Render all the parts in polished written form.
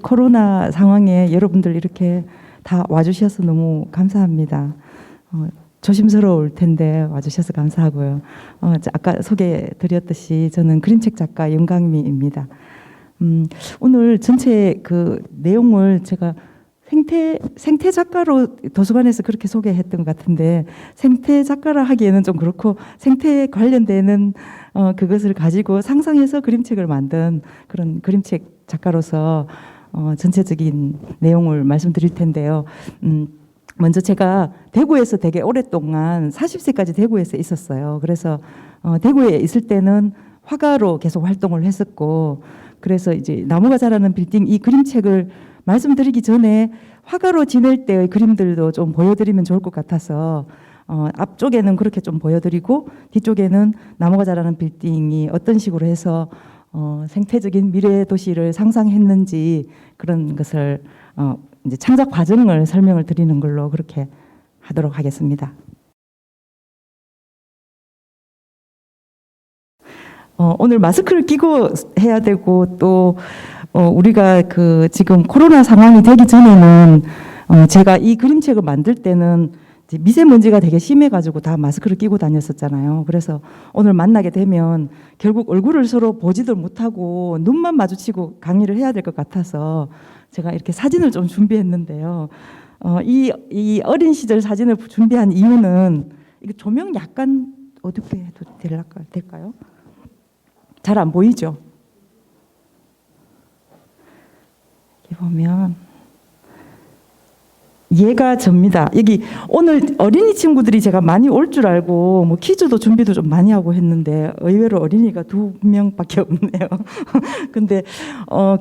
코로나 상황에 여러분들 이렇게 다 와주셔서 너무 감사합니다. 조심스러울 텐데 와주셔서 감사하고요. 아까 소개드렸듯이 저는 그림책 작가 윤강미입니다. 오늘 전체 그 내용을 제가 생태 작가로 도서관에서 그렇게 소개했던 것 같은데, 생태 작가라 하기에는 좀 그렇고 생태에 관련되는 그것을 가지고 상상해서 그림책을 만든 그런 그림책 작가로서 전체적인 내용을 말씀드릴 텐데요. 먼저 제가 대구에서 되게 오랫동안 40세까지 대구에서 있었어요. 그래서 대구에 있을 때는 화가로 계속 활동을 했었고, 그래서 이제 나무가 자라는 빌딩 이 그림책을 말씀드리기 전에 화가로 지낼 때의 그림들도 좀 보여드리면 좋을 것 같아서 앞쪽에는 그렇게 좀 보여드리고 뒤쪽에는 나무가 자라는 빌딩이 어떤 식으로 해서 생태적인 미래 도시를 상상했는지 그런 것을 이제 창작 과정을 설명을 드리는 걸로 그렇게 하도록 하겠습니다. 오늘 마스크를 끼고 해야 되고 또 우리가 그 지금 코로나 상황이 되기 전에는 제가 이 그림책을 만들 때는 미세먼지가 되게 심해가지고 다 마스크를 끼고 다녔었잖아요. 그래서 오늘 만나게 되면 결국 얼굴을 서로 보지도 못하고 눈만 마주치고 강의를 해야 될 것 같아서 제가 이렇게 사진을 좀 준비했는데요. 이 어린 시절 사진을 준비한 이유는 이거 조명 약간 어둡게 해도 될까요? 잘 안 보이죠? 여기 보면 얘가 접니다. 여기 오늘 어린이 친구들이 제가 많이 올 줄 알고 뭐 퀴즈도 준비도 좀 많이 하고 했는데 의외로 어린이가 2명밖에 없네요. 근데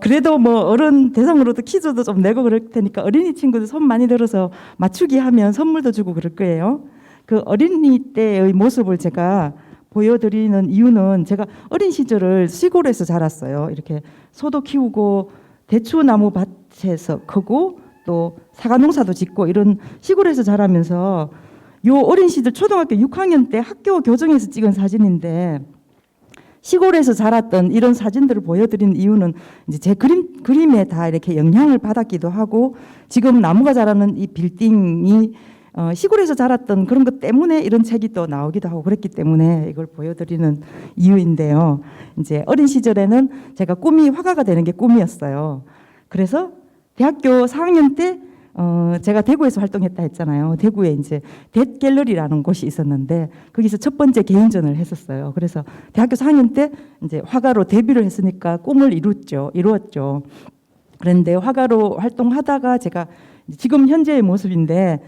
그래도 뭐 어른 대상으로도 퀴즈도 좀 내고 그럴 테니까 어린이 친구들 손 많이 들어서 맞추기 하면 선물도 주고 그럴 거예요. 그 어린이 때의 모습을 제가 보여드리는 이유는 제가 어린 시절을 시골에서 자랐어요. 이렇게 소도 키우고 대추나무 밭에서 크고 또 사과 농사도 짓고 이런 시골에서 자라면서 요 어린 시절 초등학교 6학년 때 학교 교정에서 찍은 사진인데, 시골에서 자랐던 이런 사진들을 보여드리는 이유는 이제 제 그림에 다 이렇게 영향을 받았기도 하고, 지금 나무가 자라는 이 빌딩이 시골에서 자랐던 그런 것 때문에 이런 책이 또 나오기도 하고 그랬기 때문에 이걸 보여드리는 이유인데요. 이제 어린 시절에는 제가 꿈이 화가가 되는 게 꿈이었어요. 그래서 대학교 4학년 때 제가 대구에서 활동했다 했잖아요. 대구에 이제 댓갤러리라는 곳이 있었는데 거기서 첫 번째 개인전을 했었어요. 그래서 대학교 4학년 때 이제 화가로 데뷔를 했으니까 꿈을 이루었죠. 그런데 화가로 활동하다가 제가 지금 현재의 모습인데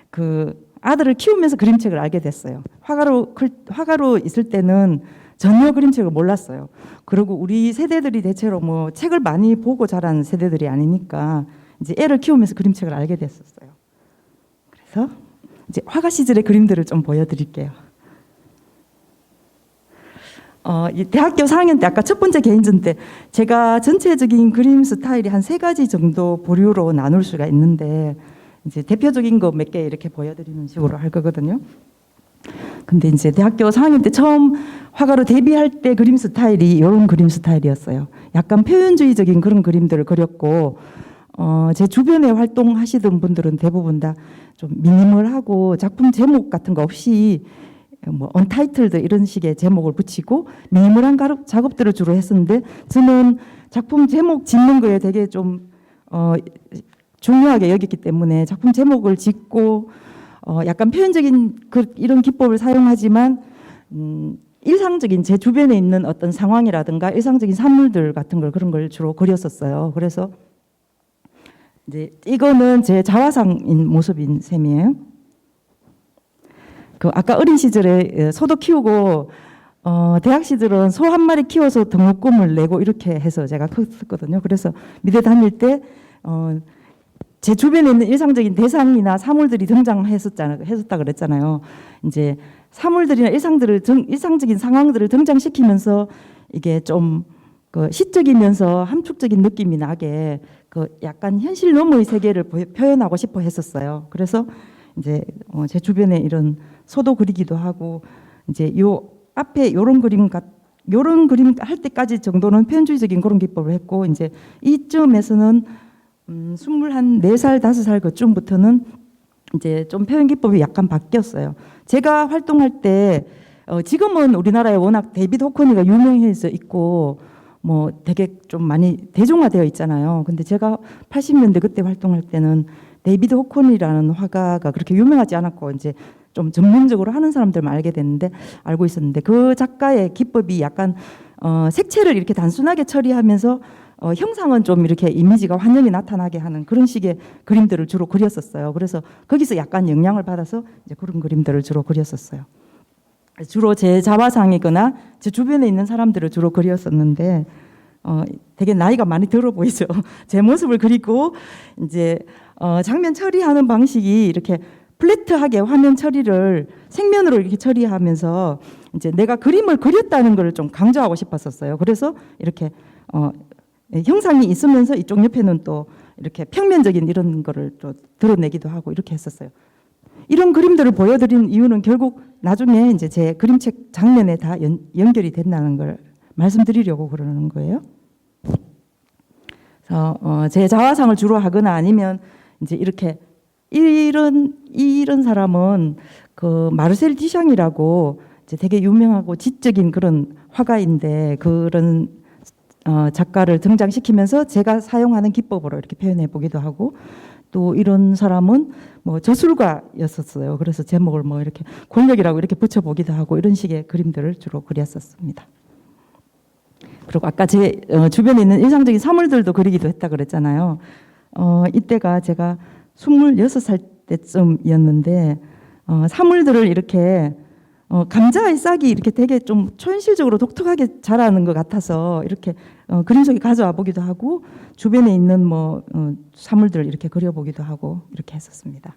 그 아들을 키우면서 그림책을 알게 됐어요. 화가로 있을 때는 전혀 그림책을 몰랐어요. 그리고 우리 세대들이 대체로 뭐 책을 많이 보고 자란 세대들이 아니니까 이제 애를 키우면서 그림책을 알게 됐었어요. 그래서 이제 화가 시절의 그림들을 좀 보여드릴게요. 대학교 4학년 때 아까 첫 번째 개인전 때 제가 전체적인 그림 스타일이 한 3가지 정도 부류로 나눌 수가 있는데, 이제 대표적인 거 몇 개 이렇게 보여드리는 식으로 할 거거든요. 근데 이제 대학교 4학년 때 처음 화가로 데뷔할 때 그림 스타일이 이런 그림 스타일이었어요. 약간 표현주의적인 그런 그림들을 그렸고, 제 주변에 활동하시던 분들은 대부분 다 좀 미니멀하고 작품 제목 같은 거 없이 뭐 언타이틀드 이런 식의 제목을 붙이고 미니멀한 작업들을 주로 했었는데, 저는 작품 제목 짓는 거에 되게 좀 중요하게 여겼기 때문에 작품 제목을 짓고 약간 표현적인 이런 기법을 사용하지만 일상적인 제 주변에 있는 어떤 상황이라든가 일상적인 사물들 같은 걸 그런 걸 주로 그렸었어요. 그래서 이제 이거는 제 자화상인 모습인 셈이에요. 그 아까 어린 시절에 소도 키우고 대학 시절은 소 한 마리 키워서 등록금을 내고 이렇게 해서 제가 컸거든요. 그래서 미대 다닐 때 제 주변에 있는 일상적인 대상이나 사물들이 했었다 그랬잖아요. 이제 사물들이나 일상적인 상황들을 등장시키면서 이게 좀 그 시적이면서 함축적인 느낌이 나게 그 약간 현실 너머의 세계를 표현하고 싶어 했었어요. 그래서 이제 제 주변에 이런 소도 그리기도 하고, 이제 요 앞에 요런 그림 할 때까지 정도는 표현주의적인 그런 기법을 했고, 이제 이쯤에서는 24살, 5살 그쯤부터는 이제 좀 표현 기법이 약간 바뀌었어요. 제가 활동할 때 지금은 우리나라에 워낙 데이비드 호커니가 유명해져 있고 뭐 되게 좀 많이 대중화되어 있잖아요. 근데 제가 80년대 그때 활동할 때는 데이비드 호커니라는 화가가 그렇게 유명하지 않았고 이제 좀 전문적으로 하는 사람들만 알고 있었는데 그 작가의 기법이 약간 색채를 이렇게 단순하게 처리하면서 형상은 좀 이렇게 이미지가 환연히 나타나게 하는 그런 식의 그림들을 주로 그렸었어요. 그래서 거기서 약간 영향을 받아서 이제 그런 그림들을 주로 그렸었어요. 주로 제 자화상이거나 제 주변에 있는 사람들을 주로 그렸었는데 되게 나이가 많이 들어 보이죠. 제 모습을 그리고 이제 장면 처리하는 방식이 이렇게 플래트하게 화면 처리를 생면으로 이렇게 처리하면서 이제 내가 그림을 그렸다는 걸 좀 강조하고 싶었었어요. 그래서 이렇게 형상이 있으면서 이쪽 옆에는 또 이렇게 평면적인 이런 거를 또 드러내기도 하고 이렇게 했었어요. 이런 그림들을 보여드린 이유는 결국 나중에 이제 제 그림책 장면에 다 연결이 된다는 걸 말씀드리려고 그러는 거예요. 그래서 제 자화상을 주로 하거나 아니면 이제 이렇게 이런 사람은 그 마르셀 디샹이라고 이제 되게 유명하고 지적인 그런 화가인데 그런 작가를 등장시키면서 제가 사용하는 기법으로 이렇게 표현해 보기도 하고 또 이런 사람은 뭐 저술가였었어요. 그래서 제목을 뭐 이렇게 권력이라고 이렇게 붙여보기도 하고 이런 식의 그림들을 주로 그렸었습니다. 그리고 아까 제 주변에 있는 일상적인 사물들도 그리기도 했다 그랬잖아요. 이때가 제가 26살 때쯤이었는데 사물들을 이렇게 감자의 싹이 이렇게 되게 좀 초현실적으로 독특하게 자라는 것 같아서 이렇게 그림 속에 가져와 보기도 하고 주변에 있는 뭐 사물들을 이렇게 그려보기도 하고 이렇게 했었습니다.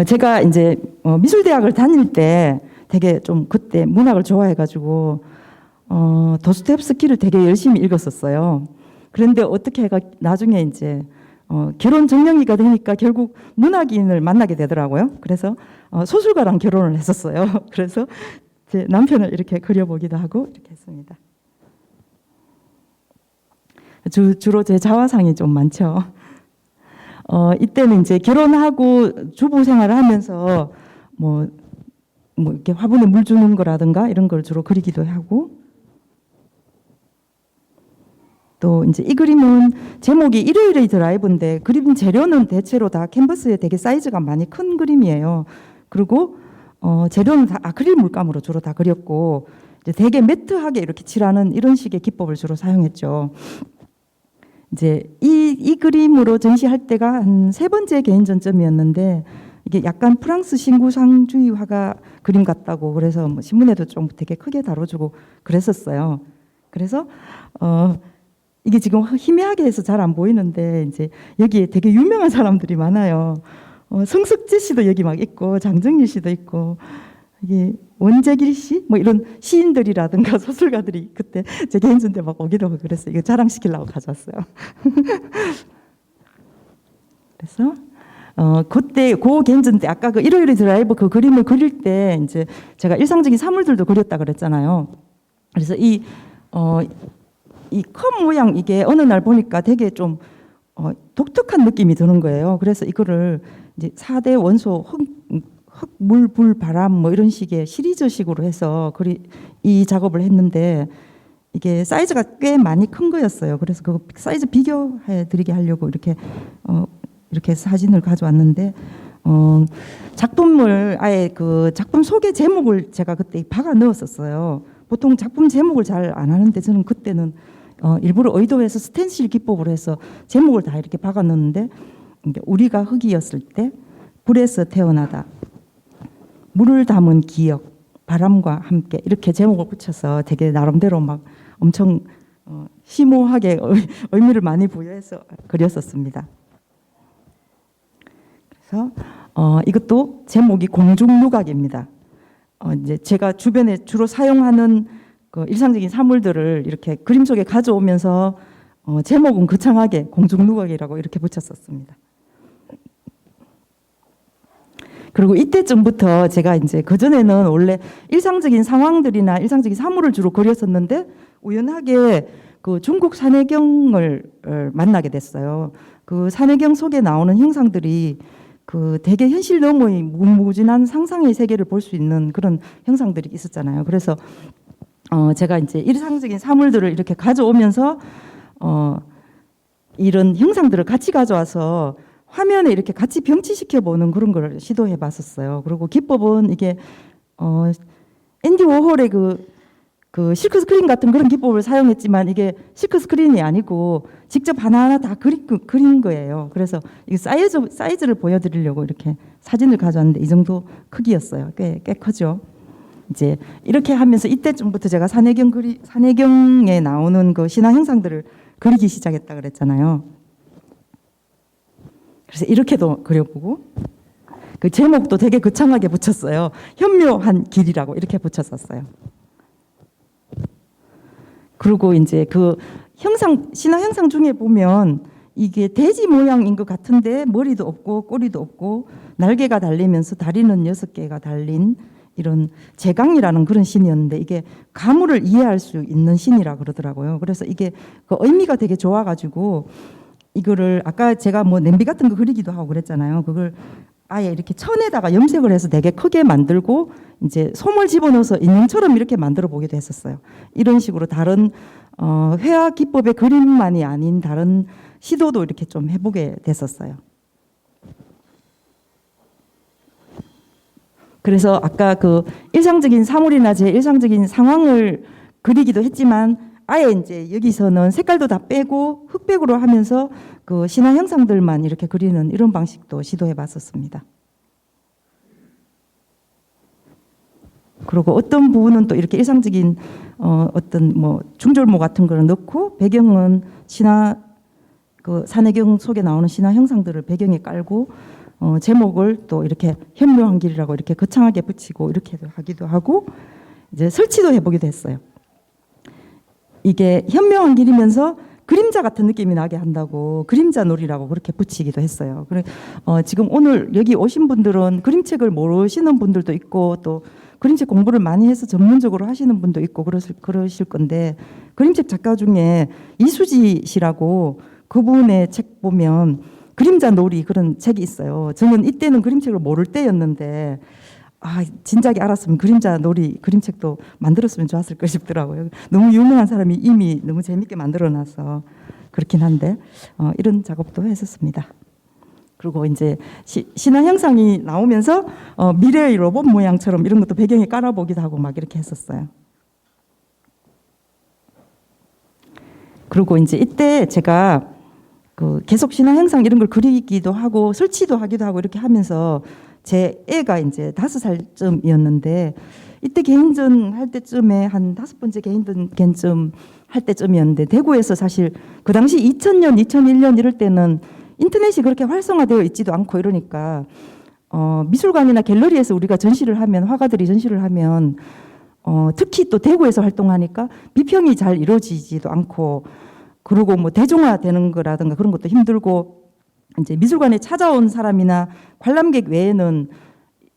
제가 이제 미술대학을 다닐 때 되게 좀 그때 문학을 좋아해가지고 도스토옙스키를 되게 열심히 읽었었어요. 그런데 어떻게 해가 나중에 이제 결혼 정년기가 되니까 결국 문학인을 만나게 되더라고요. 그래서 소설가랑 결혼을 했었어요. 그래서 제 남편을 이렇게 그려보기도 하고 이렇게 했습니다. 주로 제 자화상이 좀 많죠. 이때는 이제 결혼하고 주부 생활을 하면서 뭐 이렇게 화분에 물 주는 거라든가 이런 걸 주로 그리기도 하고 또 이제 이 그림은 제목이 일요일의 드라이브인데 그림 재료는 대체로 다 캔버스에 되게 사이즈가 많이 큰 그림이에요. 그리고 재료는 다 아크릴 물감으로 주로 다 그렸고 이제 되게 매트하게 이렇게 칠하는 이런 식의 기법을 주로 사용했죠. 이제 이 그림으로 전시할 때가 한 3번째 개인전점이었는데 이게 약간 프랑스 신구상주의 화가 그림 같다고 그래서 뭐 신문에도 좀 되게 크게 다뤄주고 그랬었어요. 그래서 이게 지금 희미하게 해서 잘 안 보이는데 이제 여기에 되게 유명한 사람들이 많아요. 성석재 씨도 여기 막 있고 장정일 씨도 있고 이게 원재길 씨 뭐 이런 시인들이라든가 소설가들이 그때 제 개인전대 막 오기도 하고 그랬어요. 이거 자랑시키려고 가져왔어요. 그래서 그때 그 개인전 때 아까 그 일요일의 드라이브 그 그림을 그릴 때 이제 제가 일상적인 사물들도 그렸다 그랬잖아요. 그래서 이 컵 모양 이게 어느 날 보니까 되게 좀 독특한 느낌이 드는 거예요. 그래서 이거를 이제 4대 원소 흙, 물, 불, 바람 뭐 이런 식의 시리즈식으로 해서 이 작업을 했는데 이게 사이즈가 꽤 많이 큰 거였어요. 그래서 그 사이즈 비교해 드리게 하려고 이렇게 사진을 가져왔는데 작품을 아예 그 작품 소개 제목을 제가 그때 박아 넣었었어요. 보통 작품 제목을 잘 안 하는데 저는 그때는 일부러 의도해서 스텐실 기법으로 해서 제목을 다 이렇게 박아 넣었는데 우리가 흙이었을 때 불에서 태어나다 물을 담은 기억 바람과 함께 이렇게 제목을 붙여서 되게 나름대로 막 엄청 심오하게 의미를 많이 부여해서 그렸었습니다. 그래서 이것도 제목이 공중누각입니다. 이제 제가 주변에 주로 사용하는 그 일상적인 사물들을 이렇게 그림 속에 가져오면서 제목은 거창하게 공중누각이라고 이렇게 붙였었습니다. 그리고 이때쯤부터 제가 이제 그전에는 원래 일상적인 상황들이나 일상적인 사물을 주로 그렸었는데 우연하게 그 중국 산해경을 만나게 됐어요. 그 산해경 속에 나오는 형상들이 그 되게 현실 너머의 무궁무진한 상상의 세계를 볼 수 있는 그런 형상들이 있었잖아요. 그래서 제가 이제 일상적인 사물들을 이렇게 가져오면서 이런 형상들을 같이 가져와서 화면에 이렇게 같이 병치시켜 보는 그런 걸 시도해 봤었어요. 그리고 기법은 이게 앤디 워홀의 그 실크 스크린 같은 그런 기법을 사용했지만 이게 실크 스크린이 아니고 직접 하나하나 다 그린 거예요. 그래서 이 사이즈를 보여드리려고 이렇게 사진을 가져왔는데 이 정도 크기였어요. 꽤 크죠. 이제 이렇게 하면서 이때쯤부터 제가 산해경에 나오는 그 신화 형상들을 그리기 시작했다 그랬잖아요. 그래서 이렇게도 그려보고 그 제목도 되게 거창하게 붙였어요. 현묘한 길이라고 이렇게 붙였었어요. 그리고 이제 그 신화 형상 중에 보면 이게 돼지 모양인 것 같은데 머리도 없고 꼬리도 없고 날개가 달리면서 다리는 6개가 달린 이런 제강이라는 그런 신이었는데 이게 가물을 이해할 수 있는 신이라 그러더라고요. 그래서 이게 그 의미가 되게 좋아가지고 이거를 아까 제가 뭐 냄비 같은 거 그리기도 하고 그랬잖아요. 그걸 아예 이렇게 천에다가 염색을 해서 되게 크게 만들고 이제 솜을 집어넣어서 인형처럼 이렇게 만들어 보기도 했었어요. 이런 식으로 다른 회화 기법의 그림만이 아닌 다른 시도도 이렇게 좀 해보게 됐었어요. 그래서 아까 그 일상적인 사물이나 제 일상적인 상황을 그리기도 했지만 아예 이제 여기서는 색깔도 다 빼고 흑백으로 하면서 그 신화 형상들만 이렇게 그리는 이런 방식도 시도해 봤었습니다. 그리고 어떤 부분은 또 이렇게 일상적인 어떤 뭐 중절모 같은 거를 넣고 배경은 그 산해경 속에 나오는 신화 형상들을 배경에 깔고 제목을 또 이렇게 현묘한 길이라고 이렇게 거창하게 붙이고 이렇게 하기도 하고 이제 설치도 해보기도 했어요. 이게 현묘한 길이면서 그림자 같은 느낌이 나게 한다고 그림자 놀이라고 그렇게 붙이기도 했어요. 지금 오늘 여기 오신 분들은 그림책을 모르시는 분들도 있고 또 그림책 공부를 많이 해서 전문적으로 하시는 분도 있고 그러실 건데 그림책 작가 중에 이수지 씨라고 그분의 책 보면 그림자 놀이 그런 책이 있어요. 저는 이때는 그림책을 모를 때였는데 진작에 알았으면 그림자 놀이 그림책도 만들었으면 좋았을 거 싶더라고요. 너무 유명한 사람이 이미 너무 재밌게 만들어놔서 그렇긴 한데 이런 작업도 했었습니다. 그리고 이제 신화 형상이 나오면서 미래의 로봇 모양처럼 이런 것도 배경에 깔아보기도 하고 막 이렇게 했었어요. 그리고 이제 이때 제가 그 계속 신화 형상 이런 걸 그리기도 하고 설치도 하기도 하고 이렇게 하면서 제 애가 이제 5살쯤이었는데 이때 개인전 할 때쯤에 한 5번째 개인전 할 때쯤이었는데 대구에서 사실 그 당시 2000년, 2001년 이럴 때는 인터넷이 그렇게 활성화되어 있지도 않고 이러니까 미술관이나 갤러리에서 우리가 전시를 하면 화가들이 전시를 하면 특히 또 대구에서 활동하니까 비평이 잘 이루어지지도 않고 그리고 뭐 대중화되는 거라든가 그런 것도 힘들고 이제 미술관에 찾아온 사람이나 관람객 외에는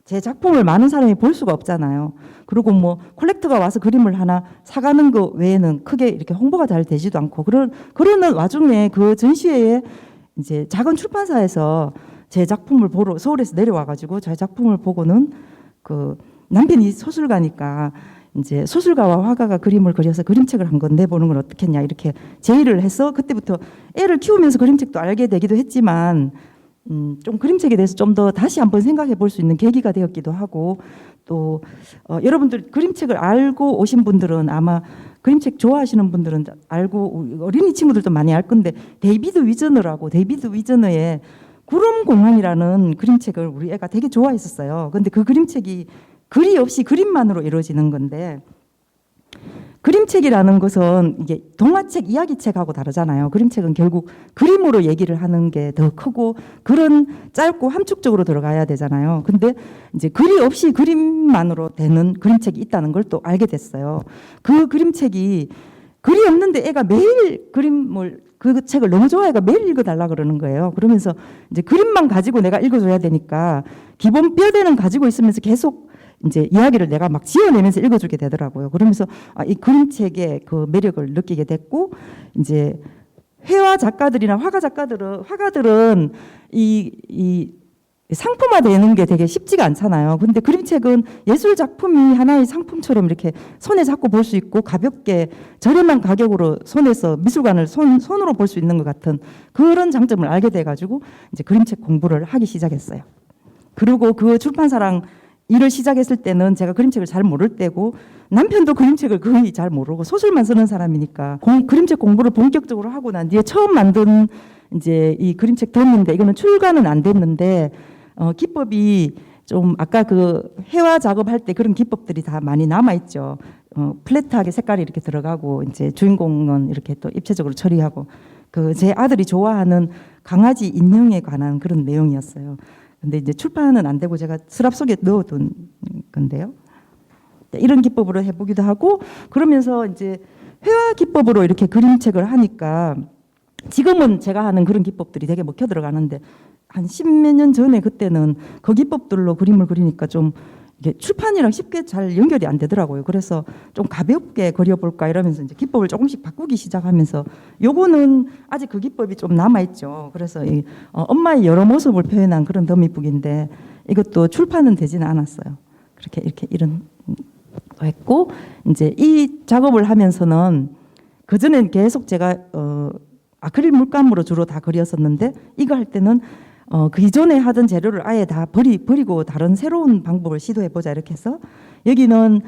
제 작품을 많은 사람이 볼 수가 없잖아요. 그리고 뭐 콜렉터가 와서 그림을 하나 사가는 거 외에는 크게 이렇게 홍보가 잘 되지도 않고 그러는 와중에 그 전시회에 이제 작은 출판사에서 제 작품을 보러 서울에서 내려와가지고 제 작품을 보고는 그 남편이 소설가니까 이제 소설가와 화가가 그림을 그려서 그림책을 한 권 내보는 건 어떻겠냐 이렇게 제의를 해서 그때부터 애를 키우면서 그림책도 알게 되기도 했지만 좀 그림책에 대해서 좀 더 다시 한번 생각해 볼 수 있는 계기가 되었기도 하고 또 여러분들 그림책을 알고 오신 분들은 아마 그림책 좋아하시는 분들은 알고 어린이 친구들도 많이 알 건데 데이비드 위저너의 구름공항이라는 그림책을 우리 애가 되게 좋아했었어요. 근데 그 그림책이 글이 없이 그림만으로 이루어지는 건데 그림책이라는 것은 이게 동화책, 이야기책하고 다르잖아요. 그림책은 결국 그림으로 얘기를 하는 게 더 크고 글은 짧고 함축적으로 들어가야 되잖아요. 근데 이제 글이 없이 그림만으로 되는 그림책이 있다는 걸 또 알게 됐어요. 그 그림책이 글이 없는데 애가 매일 그 책을 너무 좋아해가 매일 읽어달라 그러는 거예요. 그러면서 이제 그림만 가지고 내가 읽어줘야 되니까 기본 뼈대는 가지고 있으면서 계속 이제 이야기를 내가 막 지어내면서 읽어주게 되더라고요. 그러면서 이 그림책의 그 매력을 느끼게 됐고, 이제 회화 작가들이나 화가들은 이 상품화되는 게 되게 쉽지가 않잖아요. 근데 그림책은 예술 작품이 하나의 상품처럼 이렇게 손에 잡고 볼 수 있고 가볍게 저렴한 가격으로 손에서 미술관을 손으로 볼 수 있는 것 같은 그런 장점을 알게 돼가지고 이제 그림책 공부를 하기 시작했어요. 그리고 그 출판사랑 일을 시작했을 때는 제가 그림책을 잘 모를 때고 남편도 그림책을 거의 잘 모르고 소설만 쓰는 사람이니까 그림책 공부를 본격적으로 하고 난 뒤에 처음 만든 이제 이 그림책 덤인데 이거는 출간은 안 됐는데 기법이 좀 아까 그 회화 작업할 때 그런 기법들이 다 많이 남아 있죠. 플랫하게 색깔이 이렇게 들어가고 이제 주인공은 이렇게 또 입체적으로 처리하고 그 제 아들이 좋아하는 강아지 인형에 관한 그런 내용이었어요. 근데 이제 출판은 안 되고 제가 서랍 속에 넣어둔 건데요. 이런 기법으로 해보기도 하고 그러면서 이제 회화 기법으로 이렇게 그림책을 하니까 지금은 제가 하는 그런 기법들이 되게 먹혀 들어가는데 한 십몇 년 전에 그때는 그 기법들로 그림을 그리니까 좀 이게 출판이랑 쉽게 잘 연결이 안 되더라고요. 그래서 좀 가볍게 그려볼까 이러면서 이제 기법을 조금씩 바꾸기 시작하면서 요거는 아직 그 기법이 좀 남아있죠. 그래서 이 엄마의 여러 모습을 표현한 그런 더미북인데 이것도 출판은 되지는 않았어요. 그렇게 이렇게 이런 거 했고 이제 이 작업을 하면서는 그전엔 계속 제가 아크릴 물감으로 주로 다 그렸었는데 이거 할 때는 그 이전에 하던 재료를 아예 다 버리고 다른 새로운 방법을 시도해보자 이렇게 해서 여기는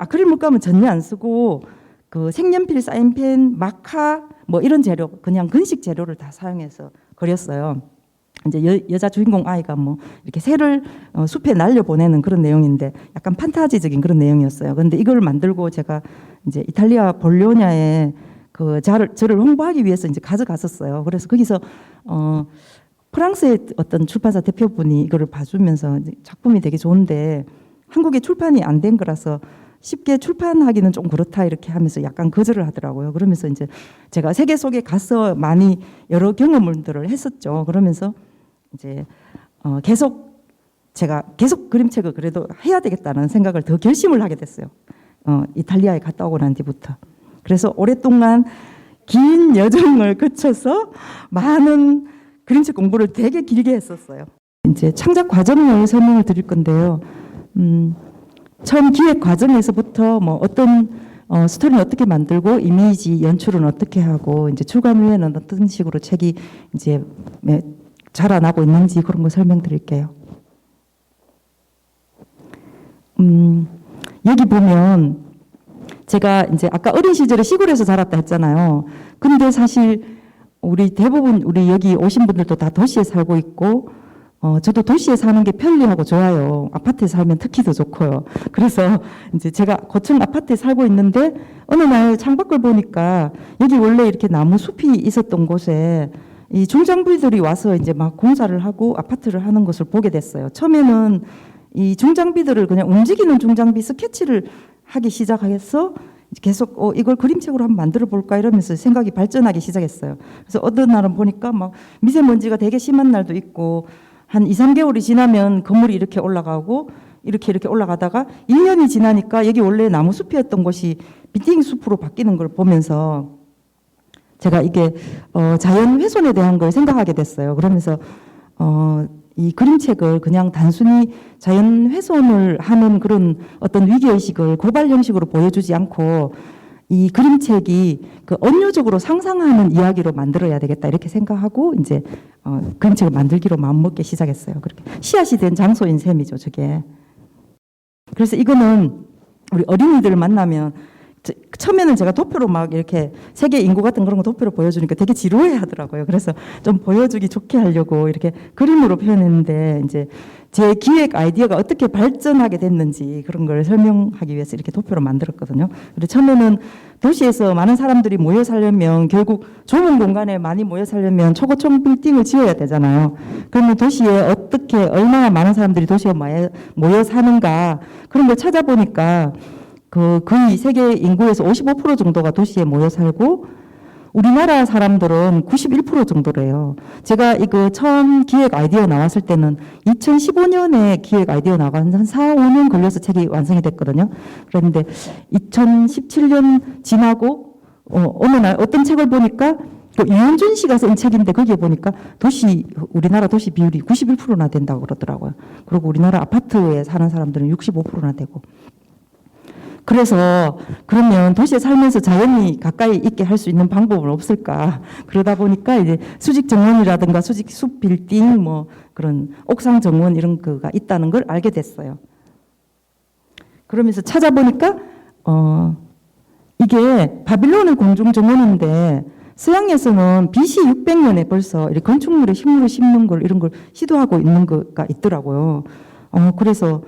아크릴 물감은 전혀 안 쓰고 그 색연필, 사인펜, 마카 뭐 이런 재료 그냥 건식 재료를 다 사용해서 그렸어요. 이제 여자 주인공 아이가 뭐 이렇게 새를 숲에 날려보내는 그런 내용인데 약간 판타지적인 그런 내용이었어요. 그런데 이걸 만들고 제가 이제 이탈리아 볼로냐에 그 저를 홍보하기 위해서 이제 가져갔었어요. 그래서 거기서 프랑스의 어떤 출판사 대표분이 이거를 봐주면서 작품이 되게 좋은데 한국에 출판이 안 된 거라서 쉽게 출판하기는 좀 그렇다 이렇게 하면서 약간 거절을 하더라고요. 그러면서 이제 제가 세계 속에 가서 많이 여러 경험들을 했었죠. 그러면서 이제 제가 계속 그림책을 그래도 해야 되겠다는 생각을 더 결심을 하게 됐어요. 이탈리아에 갔다 오고 난 뒤부터. 그래서 오랫동안 긴 여정을 거쳐서 많은 그림책 공부를 되게 길게 했었어요. 이제 창작 과정을 설명을 드릴 건데요. 처음 기획 과정에서부터 뭐 어떤 스토리는 어떻게 만들고 이미지 연출은 어떻게 하고 이제 출간 후에는 어떤 식으로 책이 이제 자라나고 있는지 그런 거 설명드릴게요. 여기 보면 제가 이제 아까 어린 시절에 시골에서 자랐다 했잖아요. 근데 사실 우리 여기 오신 분들도 다 도시에 살고 있고 저도 도시에 사는 게 편리하고 좋아요. 아파트에 살면 특히 더 좋고요. 그래서 이제 제가 고층 아파트에 살고 있는데 어느 날 창밖을 보니까 여기 원래 이렇게 나무 숲이 있었던 곳에 이 중장비들이 와서 이제 막 공사를 하고 아파트를 하는 것을 보게 됐어요. 처음에는 이 중장비들을 그냥 움직이는 중장비 스케치를 하기 시작해서 계속 이걸 그림책으로 한번 만들어 볼까 이러면서 생각이 발전하기 시작했어요. 그래서 어떤 날은 보니까 막 미세먼지가 되게 심한 날도 있고 한 2, 3개월이 지나면 건물이 이렇게 올라가고 이렇게 올라가다가 1년이 지나니까 여기 원래 나무 숲이었던 곳이 비팅 숲으로 바뀌는 걸 보면서 제가 이게 자연 훼손에 대한 걸 생각하게 됐어요. 그러면서 이 그림책을 그냥 단순히 자연 훼손을 하는 그런 어떤 위기의식을 고발 형식으로 보여주지 않고 이 그림책이 그 언유적으로 상상하는 이야기로 만들어야 되겠다 이렇게 생각하고 이제 그림책을 만들기로 마음먹기 시작했어요. 그렇게 씨앗이 된 장소인 셈이죠, 저게. 그래서 이거는 우리 어린이들을 만나면 처음에는 제가 도표로 막 이렇게 세계 인구 같은 그런 거 도표로 보여주니까 되게 지루해 하더라고요. 그래서 좀 보여주기 좋게 하려고 이렇게 그림으로 표현했는데 이제 제 기획 아이디어가 어떻게 발전하게 됐는지 그런 걸 설명하기 위해서 이렇게 도표로 만들었거든요. 그리고 처음에는 도시에서 많은 사람들이 모여 살려면 결국 좁은 공간에 많이 모여 살려면 초고층 빌딩을 지어야 되잖아요. 그러면 도시에 어떻게 얼마나 많은 사람들이 도시에 모여 사는가 그런 걸 찾아보니까 거의 세계 인구에서 55% 정도가 도시에 모여 살고 우리나라 사람들은 91% 정도래요. 제가 이거 처음 기획 아이디어 나왔을 때는 2015년에 기획 아이디어 나간 한 4, 5년 걸려서 책이 완성이 됐거든요. 그런데 2017년 지나고 어느 날 어떤 책을 보니까 또 이현준 씨가 쓴 책인데 거기에 보니까 우리나라 도시 비율이 91%나 된다고 그러더라고요. 그리고 우리나라 아파트에 사는 사람들은 65%나 되고. 그래서 그러면 도시에 살면서 자연이 가까이 있게 할 수 있는 방법은 없을까? 그러다 보니까 이제 수직 정원이라든가 수직 숲 빌딩 뭐 그런 옥상 정원 이런 거가 있다는 걸 알게 됐어요. 그러면서 찾아보니까 이게 바빌론의 공중 정원인데 서양에서는 BC 600년에 벌써 이렇게 건축물에 식물을 심는 걸 이런 걸 시도하고 있는 거가 있더라고요. 그래서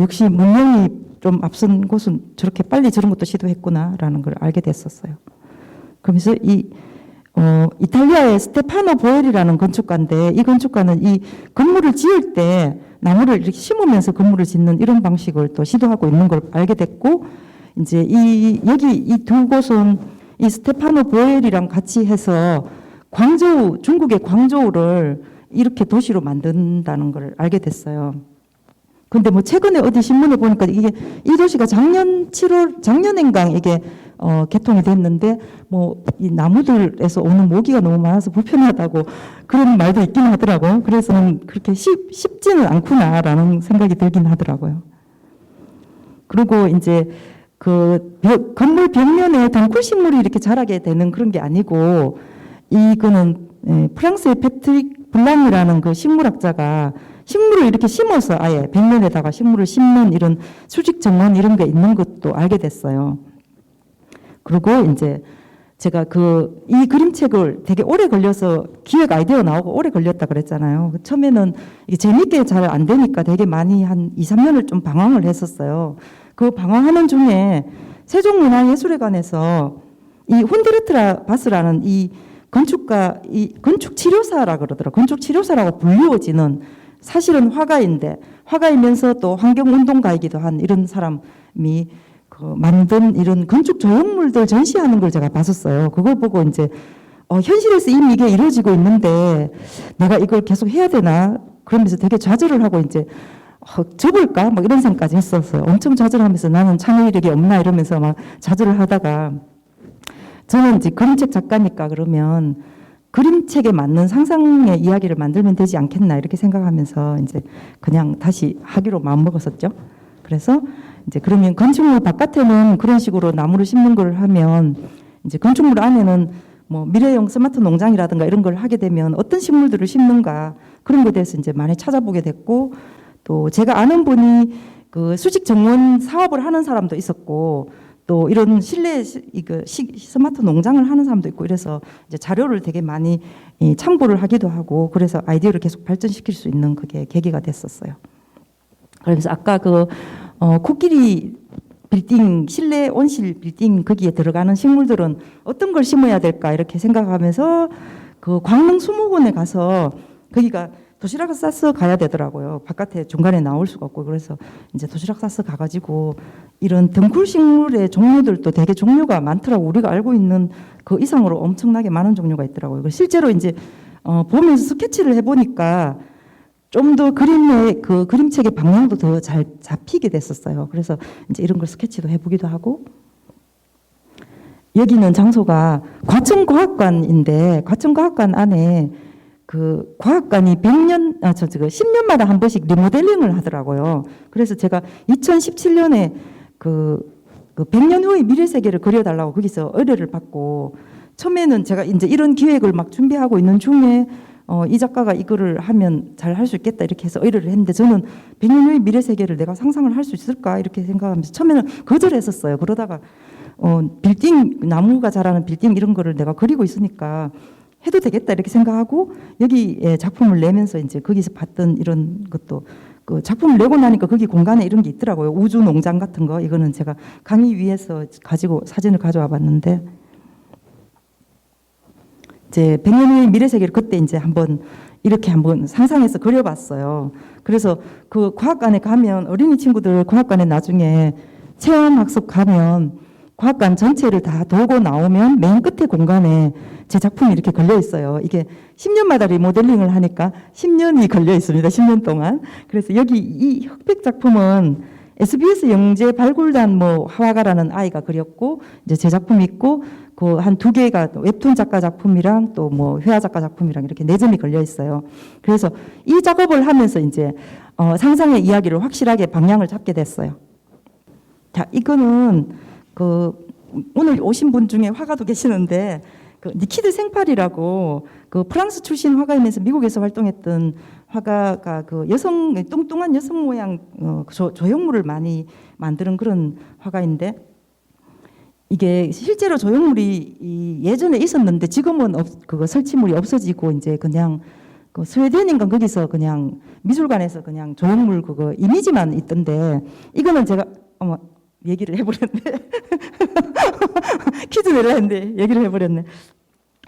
역시 문명이 좀 앞선 곳은 저렇게 빨리 저런 것도 시도했구나라는 걸 알게 됐었어요. 그러면서 이탈리아의 스테파노 보엘이라는 건축가인데 이 건축가는 이 건물을 지을 때 나무를 이렇게 심으면서 건물을 짓는 이런 방식을 또 시도하고 있는 걸 알게 됐고 이제 여기 이 두 곳은 이 스테파노 보엘이랑 같이 해서 중국의 광저우를 이렇게 도시로 만든다는 걸 알게 됐어요. 근데 뭐 최근에 어디 신문에 보니까 이 도시가 작년인가 이게 개통이 됐는데 뭐 이 나무들에서 오는 모기가 너무 많아서 불편하다고 그런 말도 있긴 하더라고요. 그래서 그렇게 쉽지는 않구나라는 생각이 들긴 하더라고요. 그리고 이제 건물 벽면에 덩쿨 식물이 이렇게 자라게 되는 그런 게 아니고 이거는 프랑스의 패트릭 블랑이라는 그 식물학자가 식물을 이렇게 심어서 아예 벽면에다가 식물을 심는 이런 수직 정원 이런 게 있는 것도 알게 됐어요. 그리고 이제 제가 이 그림책을 되게 오래 걸려서 기획 아이디어 나오고 오래 걸렸다 그랬잖아요. 처음에는 이게 재밌게 잘 안 되니까 되게 많이 한 2, 3년을 좀 방황을 했었어요. 그 방황하는 중에 세종문화예술회관에서 이 훈데르트라 바스라는 이 건축가, 이 건축치료사라 그러더라고요. 건축치료사라고 불리워지는 사실은 화가이면서 또 환경운동가이기도 한 이런 사람이 만든 이런 건축 조형물들 전시하는 걸 제가 봤었어요. 그걸 보고 이제 현실에서 이미 이게 이루어지고 있는데 내가 이걸 계속 해야 되나? 그러면서 되게 좌절을 하고 이제 접을까? 막 이런 생각까지 했었어요. 엄청 좌절하면서 나는 창의력이 없나 이러면서 막 좌절을 하다가 저는 이제 그림책 작가니까 그러면 그림책에 맞는 상상의 이야기를 만들면 되지 않겠나 이렇게 생각하면서 이제 그냥 다시 하기로 마음먹었었죠. 그래서 이제 그러면 건축물 바깥에는 그런 식으로 나무를 심는 걸 하면 이제 건축물 안에는 뭐 미래형 스마트 농장이라든가 이런 걸 하게 되면 어떤 식물들을 심는가 그런 것에 대해서 이제 많이 찾아보게 됐고 또 제가 아는 분이 그 수직 정원 사업을 하는 사람도 있었고 또 이런 실내 스마트 농장을 하는 사람도 있고 이래서 이제 자료를 되게 많이 참고를 하기도 하고 그래서 아이디어를 계속 발전시킬 수 있는 그게 계기가 됐었어요. 그래서 아까 코끼리 빌딩, 실내 온실 빌딩 거기에 들어가는 식물들은 어떤 걸 심어야 될까 이렇게 생각하면서 그 광릉 수목원에 가서 거기가 도시락을 싸서 가야 되더라고요. 바깥에 중간에 나올 수가 없고 그래서 이제 도시락 싸서 가가지고 이런 덩쿨 식물의 종류들도 되게 종류가 많더라고. 우리가 알고 있는 그 이상으로 엄청나게 많은 종류가 있더라고요. 실제로 이제 보면서 스케치를 해보니까 좀 더 그림책의 방향도 더 잘 잡히게 됐었어요. 그래서 이제 이런 걸 스케치도 해보기도 하고 여기는 장소가 과천과학관인데 과천과학관 안에 그 과학관이 10년마다 한 번씩 리모델링을 하더라고요. 그래서 제가 2017년에 그 100년 후의 미래 세계를 그려달라고 거기서 의뢰를 받고 처음에는 제가 이제 이런 기획을 막 준비하고 있는 중에 이 작가가 이거를 하면 잘 할 수 있겠다 이렇게 해서 의뢰를 했는데 저는 100년 후의 미래 세계를 내가 상상을 할 수 있을까 이렇게 생각하면서 처음에는 거절했었어요. 그러다가 빌딩 나무가 자라는 빌딩 이런 거를 내가 그리고 있으니까 해도 되겠다 이렇게 생각하고 여기에 작품을 내면서 이제 거기서 봤던 이런 것도 그 작품을 내고 나니까 거기 공간에 이런 게 있더라고요. 우주 농장 같은 거 이거는 제가 강의 위에서 가지고 사진을 가져와 봤는데 이제 100년 후의 미래 세계를 그때 이제 이렇게 한번 상상해서 그려봤어요. 그래서 그 과학관에 가면 어린이 친구들 과학관에 나중에 체험 학습 가면 과학관 전체를 다 돌고 나오면 맨 끝에 공간에 제 작품이 이렇게 걸려 있어요. 이게 10년마다 리모델링을 하니까 10년이 걸려 있습니다. 10년 동안. 그래서 여기 이 흑백 작품은 SBS 영재 발굴단 뭐 화가라는 아이가 그렸고 이제 제 작품이 있고 그 한 두 개가 웹툰 작가 작품이랑 또 뭐 회화 작가 작품이랑 이렇게 네 점이 걸려 있어요. 그래서 이 작업을 하면서 이제 상상의 이야기를 확실하게 방향을 잡게 됐어요. 자, 이거는 그 오늘 오신 분 중에 화가도 계시는데 그 니키드 생팔이라고 그 프랑스 출신 화가이면서 미국에서 활동했던 화가가 그 여성 뚱뚱한 여성 모양 조형물을 많이 만드는 그런 화가인데 이게 실제로 조형물이 예전에 있었는데 지금은 그거 설치물이 없어지고 이제 그냥 그 스웨덴인가 거기서 그냥 미술관에서 그냥 조형물 그거 이미지만 있던데 이거는 제가 얘기를 해버렸네. 퀴즈 내려 했는데 얘기를 해버렸네.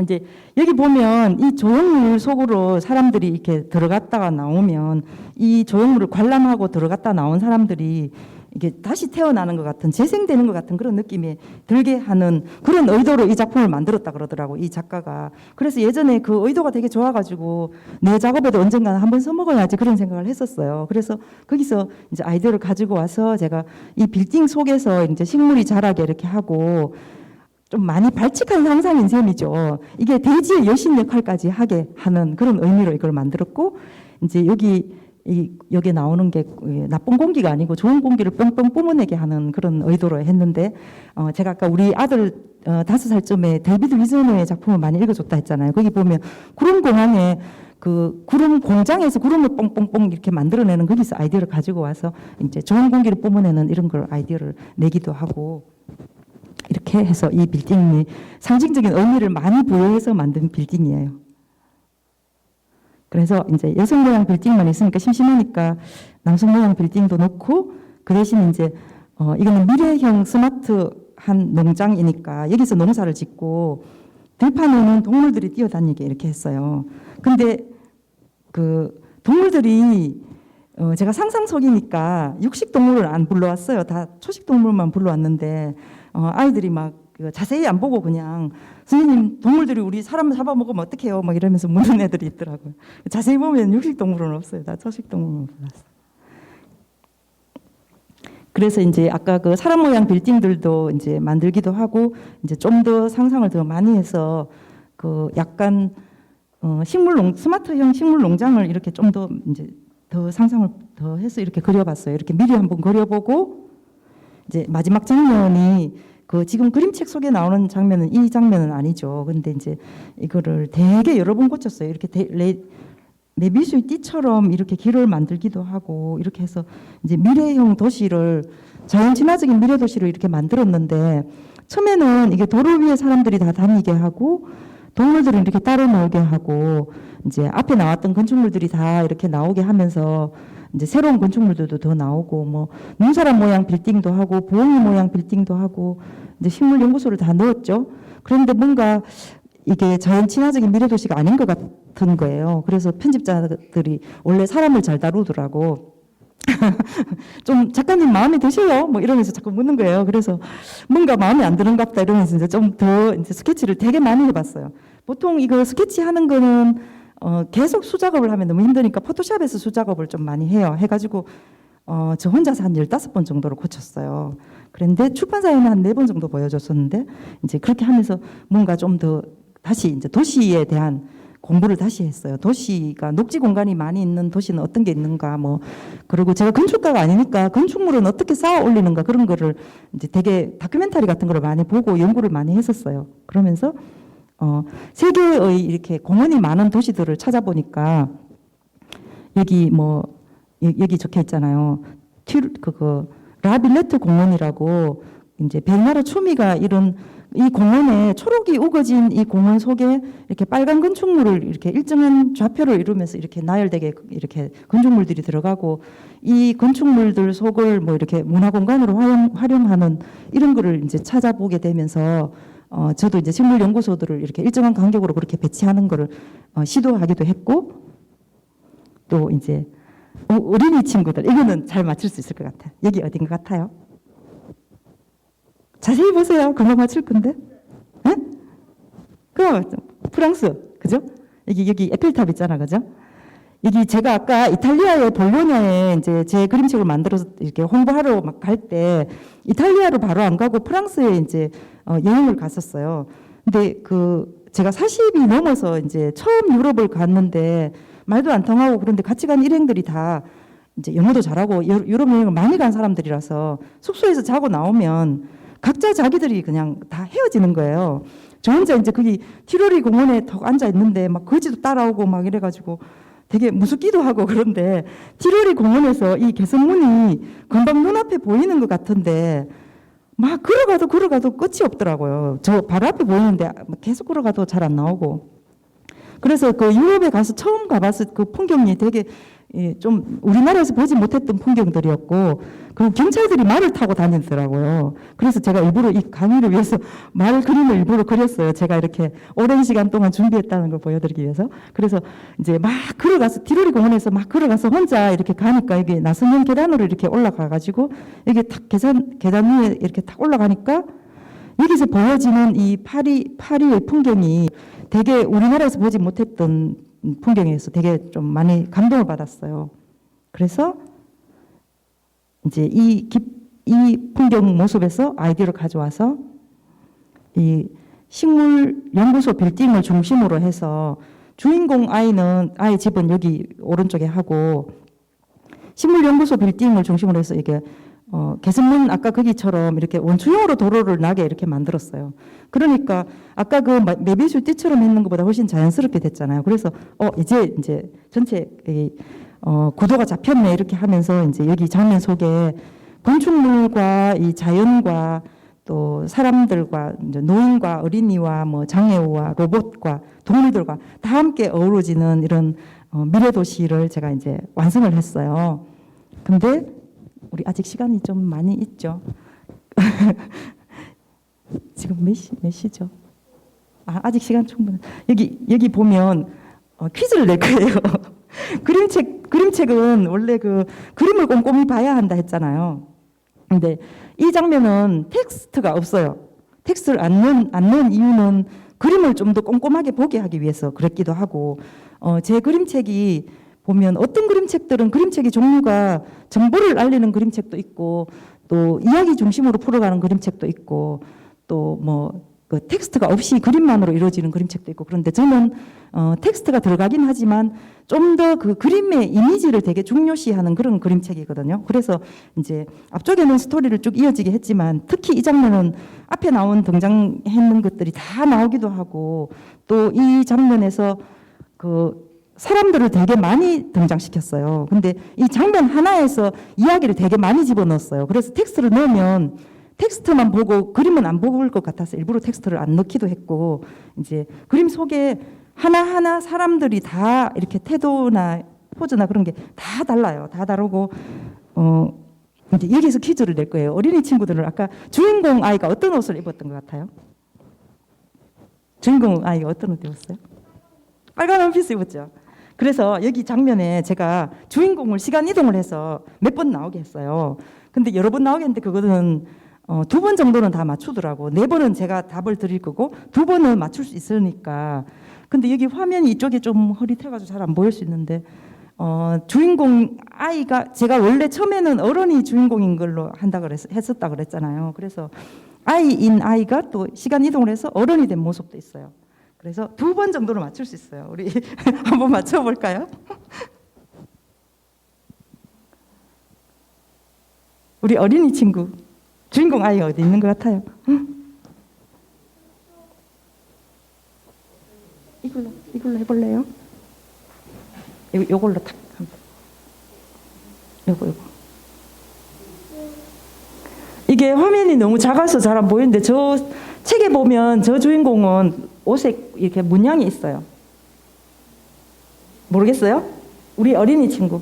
이제 여기 보면 이 조형물 속으로 사람들이 이렇게 들어갔다가 나오면 이 조형물을 관람하고 들어갔다 나온 사람들이 이게 다시 태어나는 것 같은 재생되는 것 같은 그런 느낌이 들게 하는 그런 의도로 이 작품을 만들었다 그러더라고 이 작가가. 그래서 예전에 그 의도가 되게 좋아가지고 내 작업에도 언젠가는 한번 써먹어야지 그런 생각을 했었어요. 그래서 거기서 이제 아이디어를 가지고 와서 제가 이 빌딩 속에서 이제 식물이 자라게 이렇게 하고 좀 많이 발칙한 상상인 셈이죠. 이게 대지의 여신 역할까지 하게 하는 그런 의미로 이걸 만들었고 이제 여기에 나오는 게 나쁜 공기가 아니고 좋은 공기를 뻥뻥 뿜어내게 하는 그런 의도로 했는데 제가 아까 우리 아들 5살쯤에 데이비드 위즈너의 작품을 많이 읽어줬다 했잖아요. 거기 보면 구름공항에 그 구름 공장에서 구름을 뻥뻥뻥 이렇게 만들어내는 거기서 아이디어를 가지고 와서 이제 좋은 공기를 뿜어내는 이런 걸 아이디어를 내기도 하고 이렇게 해서 이 빌딩이 상징적인 의미를 많이 부여해서 만든 빌딩이에요. 그래서 이제 여성 모양 빌딩만 있으니까 심심하니까 남성 모양 빌딩도 놓고 그 대신 이제 이거는 미래형 스마트한 농장이니까 여기서 농사를 짓고 들판에는 동물들이 뛰어다니게 이렇게 했어요. 근데 그 동물들이 제가 상상 속이니까 육식 동물을 안 불러왔어요. 다 초식 동물만 불러왔는데 아이들이 막 자세히 안 보고 그냥 선생님 동물들이 우리 사람 잡아먹으면 어떡해요? 막 이러면서 묻는 애들이 있더라고요. 자세히 보면 육식 동물은 없어요. 다 초식 동물만 불렀어요. 그래서 이제 아까 그 사람 모양 빌딩들도 이제 만들기도 하고 이제 좀 더 상상을 더 많이 해서 그 약간 스마트형 식물 농장을 이렇게 좀 더 이제 더 상상을 더 해서 이렇게 그려봤어요. 이렇게 미리 한번 그려보고 이제 마지막 장면이 그 지금 그림책 속에 나오는 장면은 이 장면은 아니죠. 근데 이제 이거를 되게 여러 번 고쳤어요. 이렇게 메비수의 띠처럼 이렇게 길을 만들기도 하고 이렇게 해서 이제 미래형 도시를 자연 친화적인 미래 도시를 이렇게 만들었는데 처음에는 이게 도로 위에 사람들이 다 다니게 하고 동물들은 이렇게 따로 나오게 하고 이제 앞에 나왔던 건축물들이 다 이렇게 나오게 하면서 이제 새로운 건축물들도 더 나오고 뭐 눈사람 모양 빌딩도 하고 보홍이 모양 빌딩도 하고 이제 식물 연구소를 다 넣었죠. 그런데 뭔가 이게 자연 친화적인 미래 도시가 아닌 것 같은 거예요. 그래서 편집자들이 원래 사람을 잘 다루더라고. 좀 작가님 마음에 드세요? 뭐 이러면서 자꾸 묻는 거예요. 그래서 뭔가 마음에 안 드는갑다 이러면서 이제 좀 더 이제 스케치를 되게 많이 해봤어요. 보통 이거 스케치 하는 거는 계속 수작업을 하면 너무 힘드니까 포토샵에서 수작업을 좀 많이 해요. 해가지고 저 혼자서 한 15번 정도로 고쳤어요. 그런데 출판사에는 한 4번 정도 보여줬었는데 이제 그렇게 하면서 뭔가 좀 더 다시 이제 도시에 대한 공부를 다시 했어요. 도시가 녹지 공간이 많이 있는 도시는 어떤 게 있는가 뭐 그리고 제가 건축가가 아니니까 건축물은 어떻게 쌓아 올리는가 그런 거를 이제 되게 다큐멘터리 같은 거를 많이 보고 연구를 많이 했었어요. 그러면서 세계의 이렇게 공원이 많은 도시들을 찾아보니까 여기 여기 적혀 있잖아요. 라빌레트 공원이라고 이제 베르나르 추미가 이런 이 공원에 초록이 우거진 이 공원 속에 이렇게 빨간 건축물을 이렇게 일정한 좌표를 이루면서 이렇게 나열되게 이렇게 건축물들이 들어가고 이 건축물들 속을 뭐 이렇게 문화공간으로 활용하는 이런 거를 이제 찾아보게 되면서 저도 이제 식물 연구소들을 이렇게 일정한 간격으로 그렇게 배치하는 거를 시도하기도 했고 또 이제 어린이 친구들 이거는 잘 맞출 수 있을 것 같아요. 여기 어딘 것 같아요? 자세히 보세요. 금방 맞출 건데. 에? 그 프랑스, 그죠? 여기 에펠탑 있잖아, 그죠? 여기 제가 아까 이탈리아의 볼로냐에 이제 제 그림책을 만들어서 이렇게 홍보하러 막 갈 때 이탈리아로 바로 안 가고 프랑스에 이제 여행을 갔었어요. 근데 제가 40이 넘어서 이제 처음 유럽을 갔는데 말도 안 통하고 그런데 같이 간 일행들이 다 이제 영어도 잘하고 유럽 여행을 많이 간 사람들이라서 숙소에서 자고 나오면 각자 자기들이 그냥 다 헤어지는 거예요. 저 혼자 이제 거기 티로리 공원에 턱 앉아 있는데 막 거지도 따라오고 막 이래가지고 되게 무섭기도 하고 그런데 티로리 공원에서 이 개선문이 금방 눈앞에 보이는 것 같은데 막 걸어가도 끝이 없더라고요. 저 바로 앞에 보이는데 계속 걸어가도 잘 안 나오고. 그래서 그 유럽에 가서 처음 가봤을 그 풍경이 되게 좀 우리나라에서 보지 못했던 풍경들이었고, 그리고 경찰들이 말을 타고 다니더라고요. 그래서 제가 일부러 이 강의를 위해서 말 그림을 일부러 그렸어요. 제가 이렇게 오랜 시간 동안 준비했다는 걸 보여드리기 위해서. 그래서 이제 막 걸어가서 티로리 공원에서 막 걸어가서 혼자 이렇게 가니까 이게 나선형 계단으로 이렇게 올라가가지고 이게 탁 계단 위에 이렇게 탁 올라가니까 여기서 보여지는 이 파리의 풍경이 되게 우리나라에서 보지 못했던 풍경에서 되게 좀 많이 감동을 받았어요. 그래서 이제 이 풍경 모습에서 아이디어를 가져와서 이 식물 연구소 빌딩을 중심으로 해서 주인공 아이 집은 여기 오른쪽에 하고 식물 연구소 빌딩을 중심으로 해서 이게 개선문 아까 거기처럼 이렇게 원추형으로 도로를 나게 이렇게 만들었어요. 그러니까 아까 그 매비술 띠처럼 했는 것보다 훨씬 자연스럽게 됐잖아요. 그래서 이제 전체 구도가 잡혔네 이렇게 하면서 이제 여기 장면 속에 건축물과 이 자연과 또 사람들과 이제 노인과 어린이와 뭐 장애우와 로봇과 동물들과 다 함께 어우러지는 이런 미래 도시를 제가 이제 완성을 했어요. 근데 우리 아직 시간이 좀 많이 있죠. 지금 몇 시죠? 아직 시간 충분해. 여기 보면 퀴즈를 낼 거예요. 그림책은 원래 그 그림을 꼼꼼히 봐야 한다 했잖아요. 근데 이 장면은 텍스트가 없어요. 텍스트를 안 넣은 이유는 그림을 좀 더 꼼꼼하게 보게 하기 위해서 그랬기도 하고, 제 그림책이 보면 어떤 그림책들은 그림책의 종류가 정보를 알리는 그림책도 있고 또 이야기 중심으로 풀어가는 그림책도 있고 또 뭐 그 텍스트가 없이 그림만으로 이루어지는 그림책도 있고, 그런데 저는 텍스트가 들어가긴 하지만 좀 더 그 그림의 이미지를 되게 중요시하는 그런 그림책이거든요. 그래서 이제 앞쪽에는 스토리를 쭉 이어지게 했지만 특히 이 장면은 앞에 등장했는 것들이 다 나오기도 하고 또 이 장면에서 그 사람들을 되게 많이 등장시켰어요. 근데 이 장면 하나에서 이야기를 되게 많이 집어넣었어요. 그래서 텍스트를 넣으면 텍스트만 보고 그림은 안 보일 것 같아서 일부러 텍스트를 안 넣기도 했고, 이제 그림 속에 하나하나 사람들이 다 이렇게 태도나 포즈나 그런 게 다 달라요. 다 다르고, 이제 여기서 퀴즈를 낼 거예요. 어린이 친구들은 아까 주인공 아이가 어떤 옷을 입었던 것 같아요? 주인공 아이가 어떤 옷 입었어요? 빨간 원피스 입었죠. 그래서 여기 장면에 제가 주인공을 시간 이동을 해서 몇 번 나오게 했어요. 근데 여러 번 나오게 했는데 그거는 2번 정도는 다 맞추더라고. 4번은 제가 답을 드릴 거고 2번은 맞출 수 있으니까. 근데 여기 화면이 이쪽에 좀 흐릿해가지고 잘 안 보일 수 있는데 주인공 아이가 제가 원래 처음에는 어른이 주인공인 걸로 했었다 그랬잖아요. 그래서 아이인 아이가 또 시간 이동을 해서 어른이 된 모습도 있어요. 그래서 2번 정도로 맞출 수 있어요. 우리 한번 맞춰볼까요? 우리 어린이 친구 주인공 아이가 어디 있는 것 같아요? 이걸로 해볼래요? 요걸로 탁 요거 이게 화면이 너무 작아서 잘 안 보이는데 저 책에 보면 저 주인공은 옷에 이렇게 문양이 있어요. 모르겠어요? 우리 어린이 친구.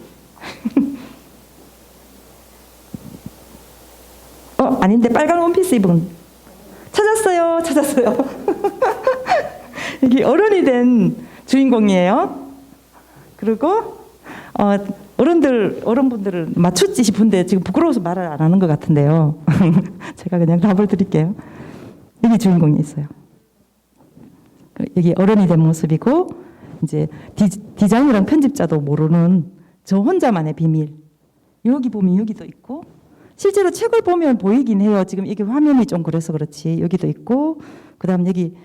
아닌데 빨간 원피스 입은. 찾았어요. 여기 어른이 된 주인공이에요. 그리고 어른분들을 맞췄지 싶은데 지금 부끄러워서 말을 안 하는 것 같은데요. 제가 그냥 답을 드릴게요. 여기 주인공이 있어요. 여기 어른이 된 모습이고, 이제 디자이너랑 편집자도 모르는 저 혼자만의 비밀. 여기 보면 여기도 있고, 실제로 책을 보면 보이긴 해요. 지금 이게 화면이 좀 그래서 그렇지. 여기도 있고, 그다음 여기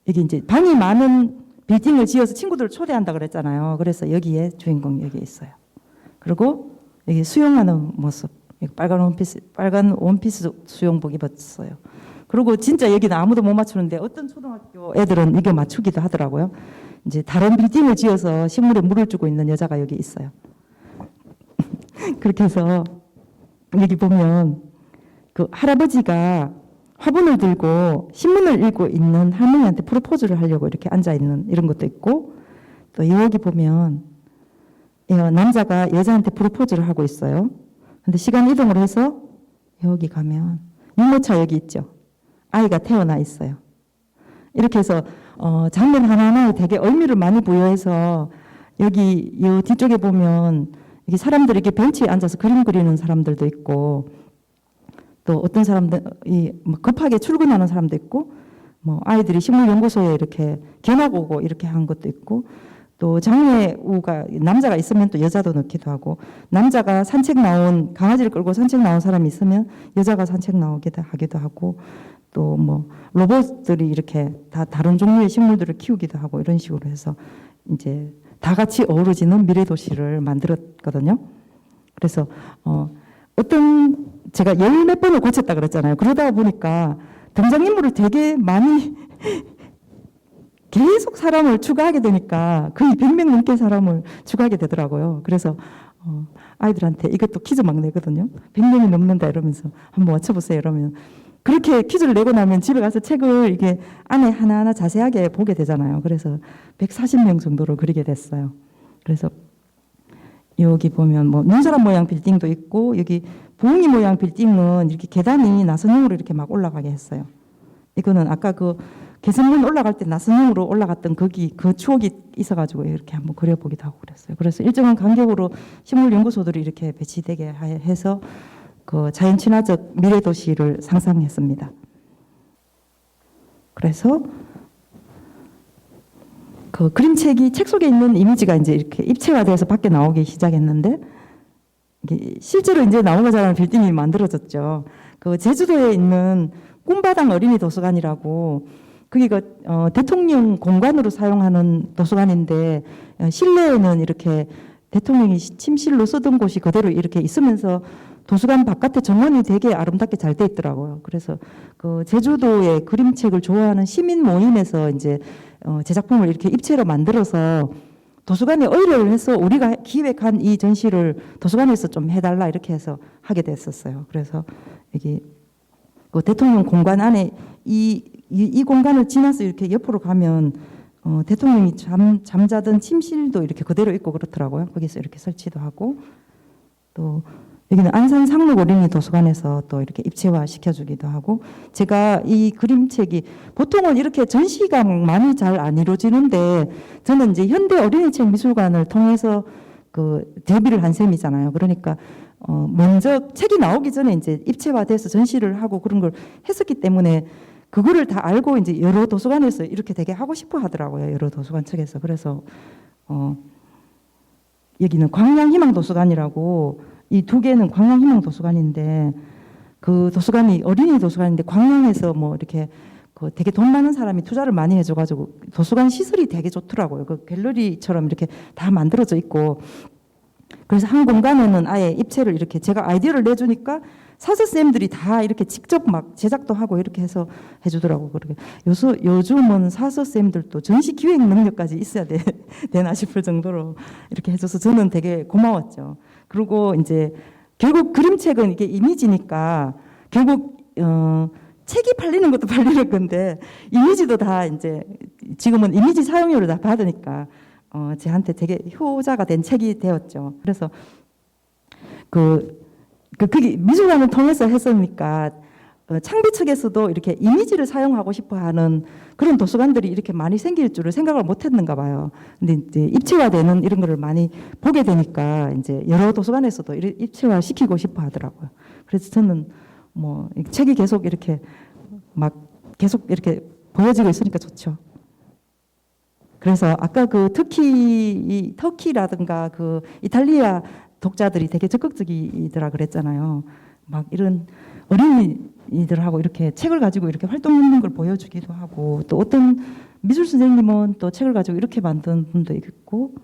이제 방이 많은 빌딩을 지어서 친구들을 초대한다 그랬잖아요. 그래서 여기에 주인공이 여기 있어요. 그리고 여기 수영하는 모습. 빨간 원피스 수영복 입었어요. 그리고 진짜 여기는 아무도 못 맞추는데 어떤 초등학교 애들은 이거 맞추기도 하더라고요. 이제 다른 빌딩을 지어서 식물에 물을 주고 있는 여자가 여기 있어요. 그렇게 해서 여기 보면 그 할아버지가 화분을 들고 신문을 읽고 있는 할머니한테 프로포즈를 하려고 이렇게 앉아 있는 이런 것도 있고, 또 여기 보면 남자가 여자한테 프로포즈를 하고 있어요. 근데 시간 이동을 해서 여기 가면 유모차 여기 있죠. 아이가 태어나 있어요. 이렇게 해서 장면 하나하나에 되게 의미를 많이 부여해서 여기 이 뒤쪽에 보면 여기 사람들이 이렇게 벤치에 앉아서 그림 그리는 사람들도 있고, 또 어떤 사람들이 급하게 출근하는 사람도 있고, 뭐 아이들이 식물연구소에 이렇게 견학 오고 이렇게 한 것도 있고, 또 장애우가 남자가 있으면 또 여자도 넣기도 하고, 남자가 산책 나온 강아지를 끌고 산책 나온 사람이 있으면 여자가 산책 나오기도 하기도 하고, 또 뭐 로봇들이 이렇게 다 다른 종류의 식물들을 키우기도 하고 이런 식으로 해서 이제 다 같이 어우러지는 미래 도시를 만들었거든요. 그래서 제가 열 몇 번을 고쳤다 그랬잖아요. 그러다 보니까 등장인물을 되게 많이 계속 사람을 추가하게 되니까 거의 100명 넘게 사람을 추가하게 되더라고요. 그래서 아이들한테 이것도 퀴즈 막 내거든요. 100명이 넘는다 이러면서 한번 맞춰보세요 이러면, 그렇게 퀴즈를 내고 나면 집에 가서 책을 이게 안에 하나하나 자세하게 보게 되잖아요. 그래서 140명 정도로 그리게 됐어요. 그래서 여기 보면 뭐 눈사람 모양 빌딩도 있고, 여기 부엉이 모양 빌딩은 이렇게 계단이 나선형으로 이렇게 막 올라가게 했어요. 이거는 아까 그 개선문 올라갈 때 나선형으로 올라갔던 거기 그 추억이 있어가지고 이렇게 한번 그려보기도 하고 그랬어요. 그래서 일정한 간격으로 식물연구소들이 이렇게 배치되게 해서 그 자연 친화적 미래 도시를 상상했습니다. 그래서 그 그림책이 책 속에 있는 이미지가 이제 이렇게 입체화돼서 밖에 나오기 시작했는데, 이게 실제로 이제 나오고자 빌딩이 만들어졌죠. 그 제주도에 있는 꿈바당 어린이 도서관이라고, 거기가 대통령 공간으로 사용하는 도서관인데, 실내에는 이렇게 대통령이 침실로 쓰던 곳이 그대로 이렇게 있으면서 도서관 바깥에 정원이 되게 아름답게 잘 돼 있더라고요. 그래서 그 제주도의 그림책을 좋아하는 시민 모임에서 이제 제작품을 이렇게 입체로 만들어서 도서관에 의뢰를 해서 우리가 기획한 이 전시를 도서관에서 좀 해달라 이렇게 해서 하게 됐었어요. 그래서 여기 그 대통령 공간 안에 이 공간을 지나서 이렇게 옆으로 가면 대통령이 잠자던 침실도 이렇게 그대로 있고 그렇더라고요. 거기서 이렇게 설치도 하고, 또 여기는 안산 상록 어린이 도서관에서 또 이렇게 입체화 시켜주기도 하고, 제가 이 그림책이 보통은 이렇게 전시가 많이 잘 안 이루어지는데, 저는 이제 현대 어린이책 미술관을 통해서 그 데뷔를 한 셈이잖아요. 그러니까 먼저 책이 나오기 전에 이제 입체화돼서 전시를 하고 그런 걸 했었기 때문에 그거를 다 알고 이제 여러 도서관에서 이렇게 되게 하고 싶어 하더라고요. 여러 도서관 측에서. 그래서 여기는 광양희망도서관이라고, 이 두 개는 광양희망도서관인데, 그 도서관이 어린이 도서관인데 광양에서 뭐 이렇게 그 되게 돈 많은 사람이 투자를 많이 해줘가지고 도서관 시설이 되게 좋더라고요. 그 갤러리처럼 이렇게 다 만들어져 있고, 그래서 한 공간에는 아예 입체를 이렇게 제가 아이디어를 내주니까 사서쌤들이 다 이렇게 직접 막 제작도 하고 이렇게 해서 해주더라고요. 그렇게 요즘은 사서쌤들도 전시 기획 능력까지 있어야 되나 싶을 정도로 이렇게 해줘서 저는 되게 고마웠죠. 그리고 이제 결국 그림책은 이게 이미지니까 결국 책이 팔리는 것도 팔리는 건데 이미지도 다 이제 지금은 이미지 사용료를 다 받으니까 저한테 되게 효자가 된 책이 되었죠. 그래서 그게 미술관을 통해서 했으니까 그 창비 측에서도 이렇게 이미지를 사용하고 싶어 하는 그런 도서관들이 이렇게 많이 생길 줄을 생각을 못 했는가 봐요. 근데 이제 입체화되는 이런 거를 많이 보게 되니까 이제 여러 도서관에서도 입체화 시키고 싶어 하더라고요. 그래서 저는 뭐 책이 계속 이렇게 막 계속 이렇게 보여지고 있으니까 좋죠. 그래서 아까 그 터키라든가 그 이탈리아 독자들이 되게 적극적이더라 그랬잖아요. 막 이런 어린이들하고 이렇게 책을 가지고 이렇게 활동하는 걸 보여주기도 하고, 또 어떤 미술 선생님은 또 책을 가지고 이렇게 만든 분도 있고,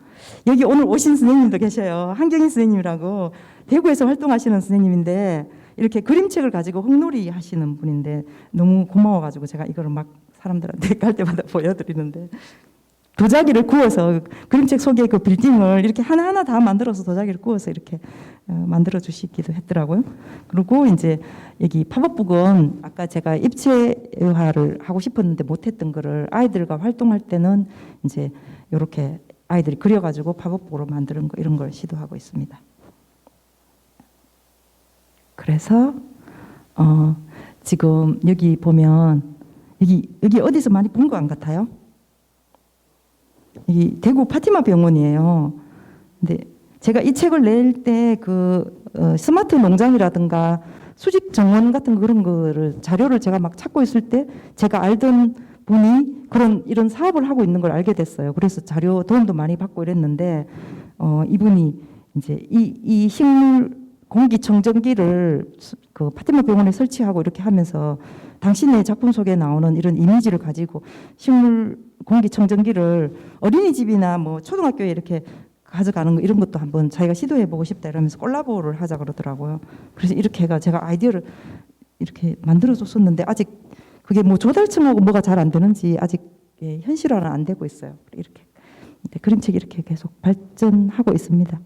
여기 오늘 오신 선생님도 계셔요. 한경희 선생님이라고 대구에서 활동하시는 선생님인데 이렇게 그림책을 가지고 흙놀이 하시는 분인데 너무 고마워가지고 제가 이거를 막 사람들한테 갈 때마다 보여드리는데, 도자기를 구워서 그림책 속에 그 빌딩을 이렇게 하나하나 다 만들어서 도자기를 구워서 이렇게 만들어 주시기도 했더라고요. 그리고 이제 여기 팝업북은 아까 제가 입체화를 하고 싶었는데 못했던 거를 아이들과 활동할 때는 이제 이렇게 아이들이 그려가지고 팝업북으로 만드는 거 이런 걸 시도하고 있습니다. 그래서 지금 여기 보면 여기 어디서 많이 본 거 안 같아요? 이 대구 파티마 병원이에요. 근데 제가 이 책을 낼 때 그 스마트 농장이라든가 수직 정원 같은 그런 거를 자료를 제가 막 찾고 있을 때 제가 알던 분이 이런 사업을 하고 있는 걸 알게 됐어요. 그래서 자료 도움도 많이 받고 이랬는데 이분이 이제 이 식물 공기청정기를 그 파티마 병원에 설치하고 이렇게 하면서 당신의 작품 속에 나오는 이런 이미지를 가지고 식물 공기청정기를 어린이집이나 뭐 초등학교에 이렇게 가져가는 거 이런 것도 한번 자기가 시도해보고 싶다 이러면서 콜라보를 하자 그러더라고요. 그래서 이렇게 해가 제가 아이디어를 이렇게 만들어줬었는데 아직 그게 뭐 조달청하고 뭐가 잘 안 되는지 아직 현실화는 안 되고 있어요. 이렇게 그림책이 이렇게 계속 발전하고 있습니다.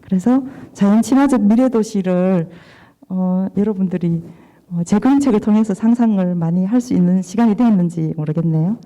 그래서 자연 친화적 미래 도시를 여러분들이 제 그림책을 통해서 상상을 많이 할 수 있는 시간이 되었는지 모르겠네요.